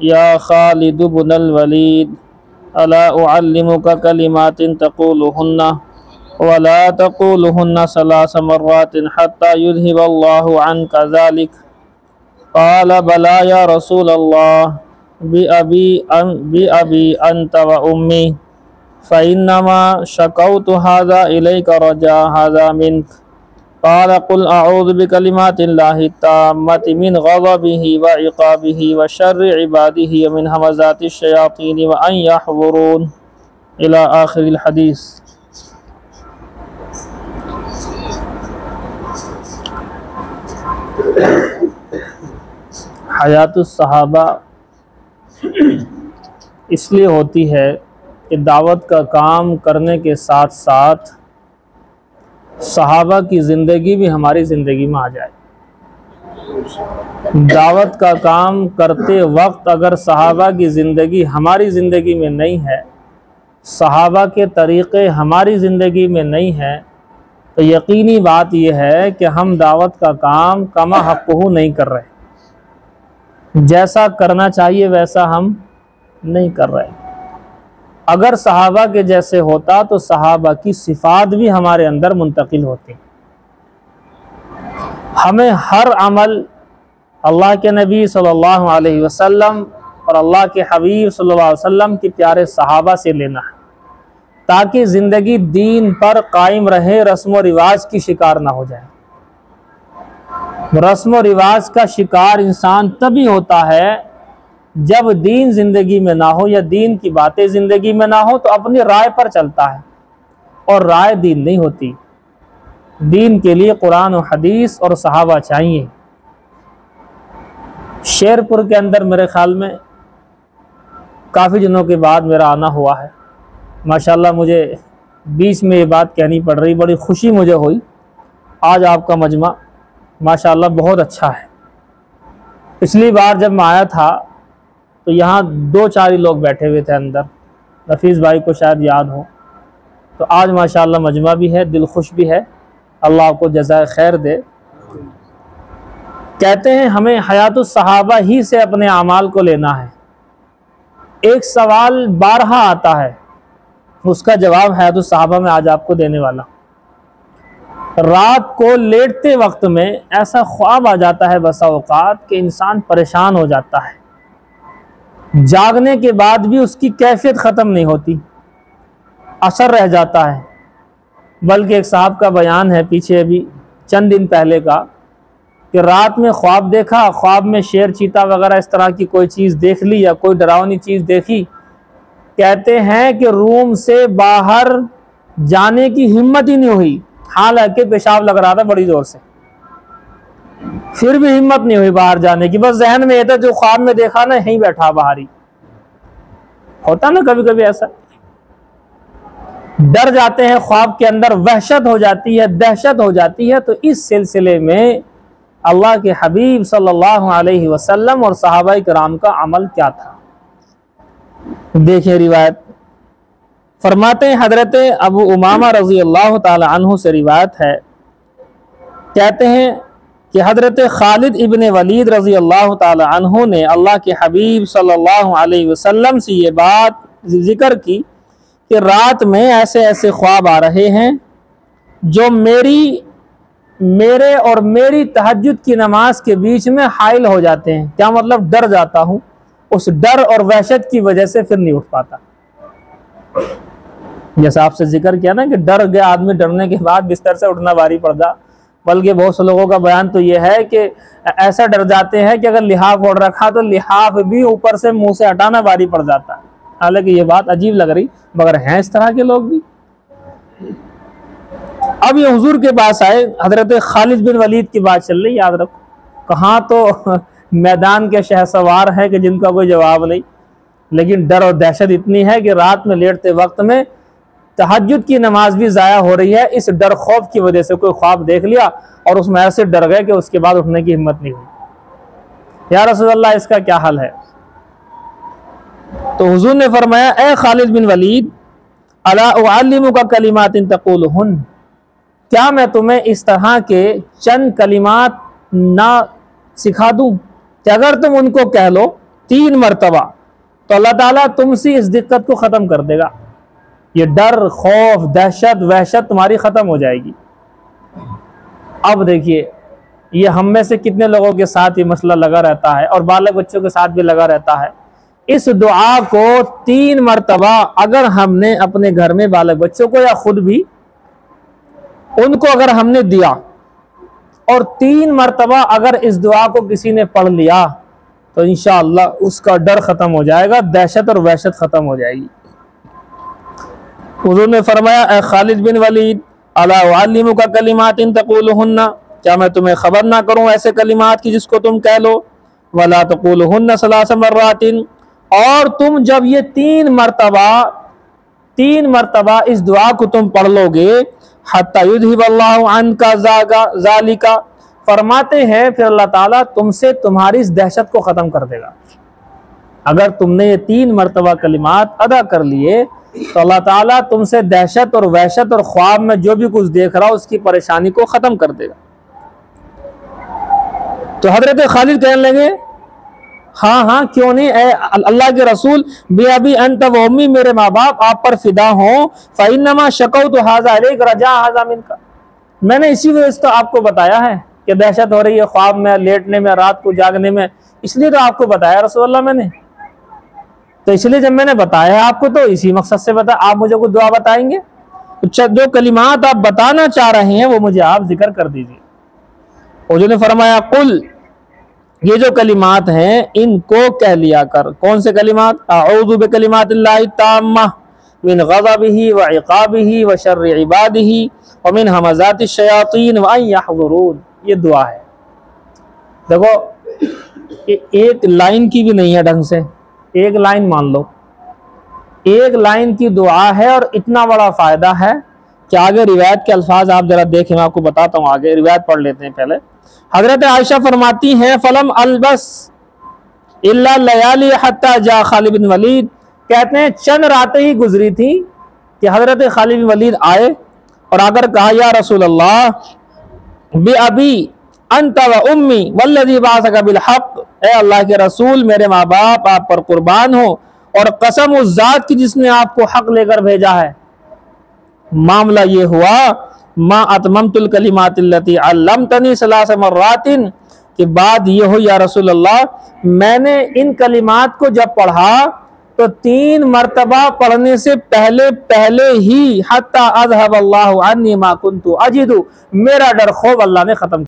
या खालिद बुनल वलीद अला उअल्लिमुका कलिमातिन तक़ूलुहुन्ना वला तक़ूलुहुन्ना सलास मर्रातिन हत्ता युज़हिबल्लाहु अन्का ज़ालिक क़ाल बला या रसूल अल्लाह बिअबी अन्त व उम्मी फ़इन्नमा शकौतु हाज़ा इलैका रजा हाज़ा मिन्क क़ाल क़ुल अऊज़ु बिकलिमातिल्लाहि ताम्मति मिन ग़ज़बिही व इक़ाबिही व शर्रि इबादिही व मिन हमज़ातिश शयातीन व अन यहज़ुरून इला आखिरिल हदीस। हयातुस सहाबा इसलिए होती है कि दावत का काम करने के साथ साथ सहाबा की ज़िंदगी भी हमारी ज़िंदगी में आ जाए। दावत का काम करते वक्त अगर सहाबा की ज़िंदगी हमारी ज़िंदगी में नहीं है, सहाबा के तरीक़े हमारी ज़िंदगी में नहीं है, तो यकीनी बात यह है कि हम दावत का काम कमा हक़्क़ुहु नहीं कर रहे, जैसा करना चाहिए वैसा हम नहीं कर रहे। अगर सहाबा के जैसे होता तो सहाबा की सिफ़ात भी हमारे अंदर मुंतकिल होती। हमें हर अमल अल्लाह के नबी सल्लल्लाहु अलैहि वसल्लम और अल्लाह के हबीब सल्लल्लाहु अलैहि वसल्लम के प्यारे सहाबा से लेना है, ताकि ज़िंदगी दीन पर कायम रहे, रस्म व रिवाज की शिकार ना हो जाए। रस्म व रिवाज का शिकार इंसान तभी होता है जब दीन ज़िंदगी में ना हो या दीन की बातें ज़िंदगी में ना हो, तो अपनी राय पर चलता है और राय दीन नहीं होती। दीन के लिए कुरान और हदीस और सहाबा चाहिए। शेरपुर के अंदर मेरे ख्याल में काफ़ी दिनों के बाद मेरा आना हुआ है। माशाल्लाह मुझे बीच में ये बात कहनी पड़ रही, बड़ी खुशी मुझे हुई। आज आपका मजमा माशाल्लाह बहुत अच्छा है। पिछली बार जब मैं आया था तो यहाँ 2-4 लोग बैठे हुए थे अंदर, नफीस भाई को शायद याद हो। तो आज माशाल्लाह मजमा भी है, दिल खुश भी है, अल्लाह आपको जज़ाए खैर दे। कहते हैं हमें हयातुस सहाबा ही से अपने अमाल को लेना है। एक सवाल बारहा आता है, उसका जवाब हयातुस सहाबा में आज आपको देने वाला। रात को लेटते वक्त में ऐसा ख्वाब आ जाता है बसा औकात कि इंसान परेशान हो जाता है, जागने के बाद भी उसकी कैफियत ख़त्म नहीं होती, असर रह जाता है। बल्कि एक साहब का बयान है पीछे अभी चंद दिन पहले का, कि रात में ख्वाब देखा, ख्वाब में शेर चीता वगैरह इस तरह की कोई चीज़ देख ली या कोई डरावनी चीज़ देखी। कहते हैं कि रूम से बाहर जाने की हिम्मत ही नहीं हुई, हालांकि पेशाब लग रहा था बड़ी ज़ोर से, फिर भी हिम्मत नहीं हुई बाहर जाने की। बस जहन में ये था जो ख्वाब में देखा ना, यहीं बैठा बाहर ही। होता ना कभी कभी ऐसा, डर जाते हैं, ख्वाब के अंदर वहशत हो जाती है, दहशत हो जाती है। तो इस सिलसिले में अल्लाह के हबीब सल्लल्लाहु अलैहि वसल्लम और सहाबाए किराम का अमल क्या था, देखिए रिवायत फरमाते हैं। हजरत अबू उमामा रज़ी अल्लाह ताला अन्हु से रिवायत है, कहते हैं कि हज़रत खालिद इब्न वलीद रज़ी अल्लाह ताला अन्हु ने अल्लाह के हबीब सल्लल्लाहु अलैहि वसल्लम से ये बात जिक्र की कि रात में ऐसे ऐसे ख्वाब आ रहे हैं जो मेरे और मेरी तहज्जुद की नमाज के बीच में हाइल हो जाते हैं। क्या मतलब, डर जाता हूँ, उस डर और वहशत की वजह से फिर नहीं उठ पाता। जैसा आपसे जिक्र किया ना कि डर गया आदमी, डरने के बाद बिस्तर से उठना भारी पड़ जा। बल्कि बहुत से लोगों का बयान तो ये है कि ऐसा डर जाते हैं कि अगर लिहाफ ओढ़ रखा तो लिहाफ भी ऊपर से मुंह से हटाना भारी पड़ जाता है। हालांकि ये बात अजीब लग रही, मगर हैं इस तरह के लोग भी। अब ये हुजूर के पास आए, हजरत खालिद बिन वलीद की बात चल रही, याद रखो। कहाँ तो मैदान के शहसवार हैं कि जिनका कोई जवाब नहीं, लेकिन डर और दहशत इतनी है कि रात में लेटते वक्त में तहज्जुद की नमाज भी ज़ाया हो रही है, इस डर खौफ की वजह से। कोई ख्वाब देख लिया और उसमें ऐसे डर गए कि उसके बाद उठने की हिम्मत नहीं हुई। या रसूल अल्लाह, इसका क्या हाल है? तो हुजूर ने फरमाया, ए खालिद बिन वलीद, अला उअल्लिमुका कलिमातिन तक़ूलुहुन, क्या मैं तुम्हें इस तरह के चंद कलिमात ना सिखा दूं कि अगर तुम उनको कह लो 3 मरतबा तो अल्लाह ताला तुमसे इस दिक्कत को ख़त्म कर देगा। ये डर, खौफ, दहशत, वहशत तुम्हारी ख़त्म हो जाएगी। अब देखिए, ये हम में से कितने लोगों के साथ ये मसला लगा रहता है और बालक बच्चों के साथ भी लगा रहता है। इस दुआ को 3 मरतबा अगर हमने अपने घर में बालक बच्चों को या खुद भी उनको अगर हमने दिया और 3 मरतबा अगर इस दुआ को किसी ने पढ़ लिया तो इंशाअल्लाह उसका डर ख़त्म हो जाएगा, दहशत और वहशत ख़त्म हो जाएगी। हुज़ूर ने फरमाया, ए खालिद बिन वलीद, अला उअल्लिमुका कलिमातिन तक़ूलुहुन्ना, क्या मैं तुम्हें खबर ना करूं ऐसे कलिमात की जिसको तुम कह लो, वला तक़ूलुहुन्ना सलास मर्रातिन, और तुम जब ये 3 मरतबा इस दुआ को तुम पढ़ लोगे, हत्ता युज़हिबल्लाहु अन्का ज़ालिका, फरमाते हैं फिर अल्लाह ताला तुमसे तुम्हारी इस दहशत को ख़त्म कर देगा। अगर तुमने ये 3 मरतबा कलिमात अदा कर लिए तो अल्लाह ताला तुमसे दहशत और वहशत और ख्वाब में जो भी कुछ देख रहा हो उसकी परेशानी को ख़त्म कर देगा। तो हजरत खालिद कहने लगे, हाँ हाँ क्यों नहीं, अल्लाह के रसूल, बेअबी अंत व उम्मी, मेरे माँ बाप आप पर फिदा हों, फ़इन्नमा शकौतु हाज़ा अलैक रजा हाज़ा मिनका, मैंने इसी वजह से तो आपको बताया है कि दहशत हो रही है ख्वाब में, लेटने में, रात को जागने में, इसलिए तो आपको बताया रसूल अल्लाह मैंने। तो इसलिए जब मैंने बताया है आपको तो इसी मकसद से बताया। आप मुझे कोई दुआ बताएंगे तो जो कलिमात आप बताना चाह रहे हैं वो मुझे आप जिक्र कर दीजिए। हुजूर ने फरमाया, कुल, ये जो कलिमात हैं इनको कह लिया कर। कौन से कलिमात? अऊज़ु बिकलिमातिल्लाहि ताम्मा मिन गज़बिही व इक़ाबिही व शर्रि इबादिही व मिन हमाज़ातिश शयातीन व अन यहज़ुरून, ये दुआ है। देखो, एक लाइन की भी नहीं है ढंग से, एक लाइन मान लो, एक लाइन की दुआ है और इतना बड़ा फायदा है कि आगे रिवायत के अल्फाज आप जरा देखें, मैं आपको बताता हूँ। आगे रिवायत पढ़ लेते हैं पहले। हजरत आयशा फरमाती हैं, फलम अलबस इल्ला लयाली हत्ता जा खालिद बिन वलीद, कहते हैं चंद रातें ही गुजरी थी कि हजरत खालिद बिन वलीद आए और आकर कहा, या रसूल अल्लाह, बे अबी अंत व उम्मी वल्लज़ी बअसका बिल हक़, ए अल्लाह के रसूल, मेरे माँ बाप आप पर कुर्बान हो और कसम उस जात की जिसने आपको हक लेकर भेजा है। मामला ये हुआ, मा अतममतुल कलिमातिल्लती अल्लमतनी सलास मर्रातिन, कि बात ये हो या रसूल अल्लाह, मैंने इन कलिमात को जब पढ़ा तो 3 मरतबा पढ़ने से पहले ही हत्ता अज़हब अल्लाहु अन्नी मा कुन्तु अजिदु, मेरा डर खौफ अल्लाह ने खत्म